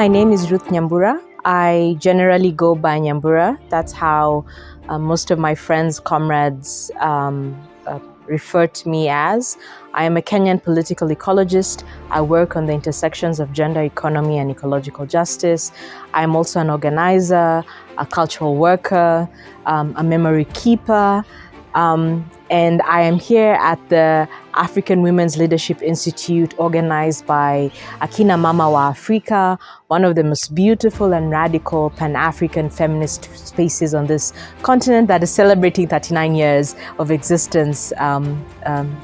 my name is Ruth Nyambura. I generally go by Nyambura. That's how most of my friends, comrades refer to me as. I am a Kenyan political ecologist. I work on the intersections of gender, economy, and ecological justice. I'm also an organizer, a cultural worker, a memory keeper, and I am here at the African Women's Leadership Institute, organized by Akina wa Afrika, one of the most beautiful and radical Pan-African feminist spaces on this continent that is celebrating 39 years of existence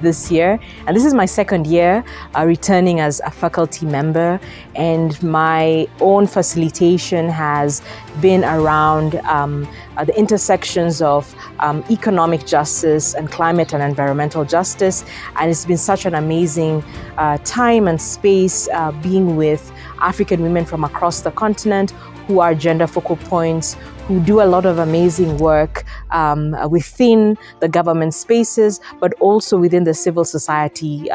this year. And this is my second year returning as a faculty member, and my own facilitation has been around the intersections of economic justice and climate and environmental justice. And it's been such an amazing time and space being with African women from across the continent who are gender focal points, who do a lot of amazing work within the government spaces, but also within the civil society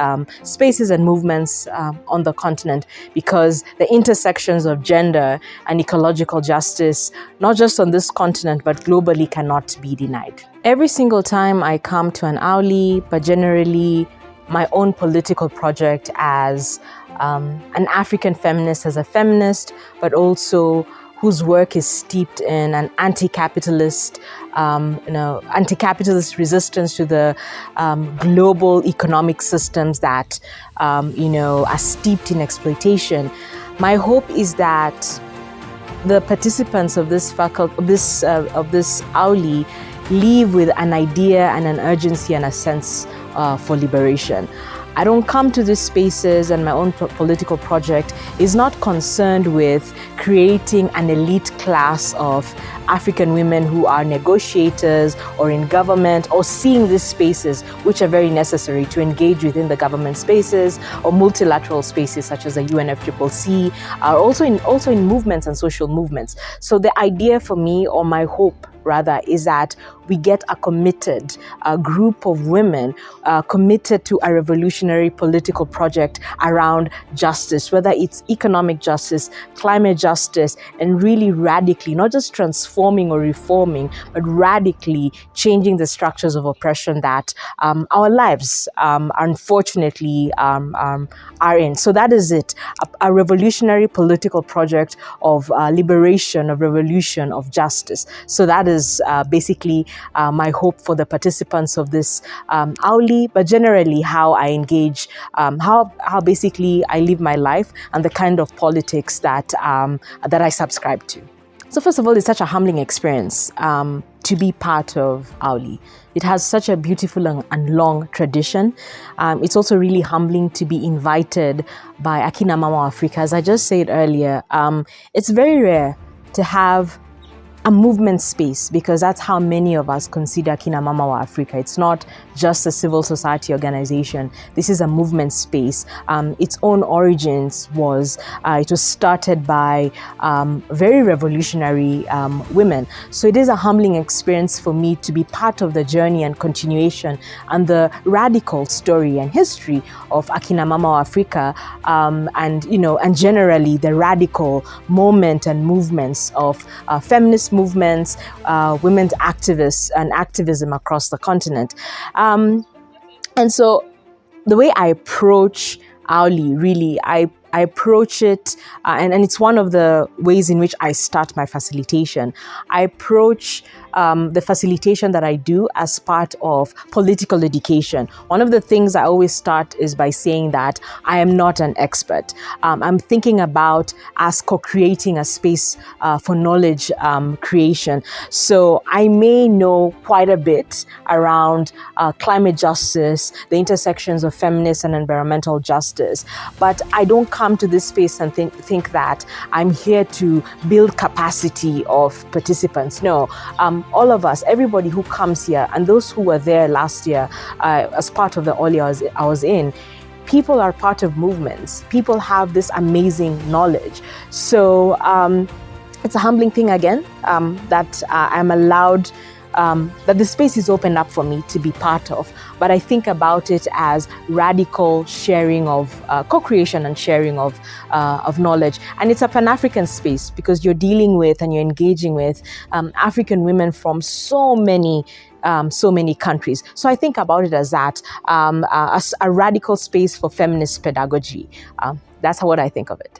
spaces and movements on the continent, because the intersections of gender and ecological justice, not just on this continent, but globally, cannot be denied. Every single time I come to an AWLI, but generally my own political project as an African feminist, as a feminist, but also whose work is steeped in an anti-capitalist, anti-capitalist resistance to the global economic systems that, are steeped in exploitation. My hope is that the participants of this faculty, of this AWLI, leave with an idea and an urgency and a sense for liberation. I don't come to these spaces, and my own political project is not concerned with creating an elite class of African women who are negotiators or in government, or seeing these spaces, which are very necessary to engage within the government spaces or multilateral spaces such as the UNFCCC, are also in movements and social movements. So the idea for me, or my hope rather, is that we get a committed group of women committed to a revolutionary political project around justice, whether it's economic justice, climate justice, and really radically, not just transforming or reforming, but radically changing the structures of oppression that our lives unfortunately are in. So that is it, a revolutionary political project of liberation, of revolution, of justice. So that is basically my hope for the participants of this AWLI, but generally how I engage, how basically I live my life, and the kind of politics that I subscribe to. So first of all, it's such a humbling experience to be part of AWLI. It has such a beautiful and long tradition. It's also really humbling to be invited by Akina wa Afrika. As I just said earlier, it's very rare to have a movement space, because that's how many of us consider Akina wa Afrika. It's not just a civil society organization. This is a movement space. Its own origins was, it was started by very revolutionary women. So it is a humbling experience for me to be part of the journey and continuation and the radical story and history of Akina wa Afrika, and generally the radical moment and movements of feminist movements, women's activists and activism across the continent. And so the way I approach AWLI, really, I approach it, and it's one of the ways in which I start my facilitation. I approach the facilitation that I do as part of political education. One of the things I always start is by saying that I am not an expert. I'm thinking about us co-creating a space for knowledge creation. So I may know quite a bit around climate justice, the intersections of feminist and environmental justice, but I don't come to this space and think that I'm here to build capacity of participants. No, all of us, everybody who comes here, and those who were there last year as part of the AWLI I was in, people are part of movements. People have this amazing knowledge. So it's a humbling thing again, that I'm allowed that the space is opened up for me to be part of. But I think about it as radical sharing of co-creation and sharing of knowledge. And it's a Pan-African space because you're dealing with and you're engaging with African women from so many countries. So I think about it as that, as a radical space for feminist pedagogy. That's what I think of it.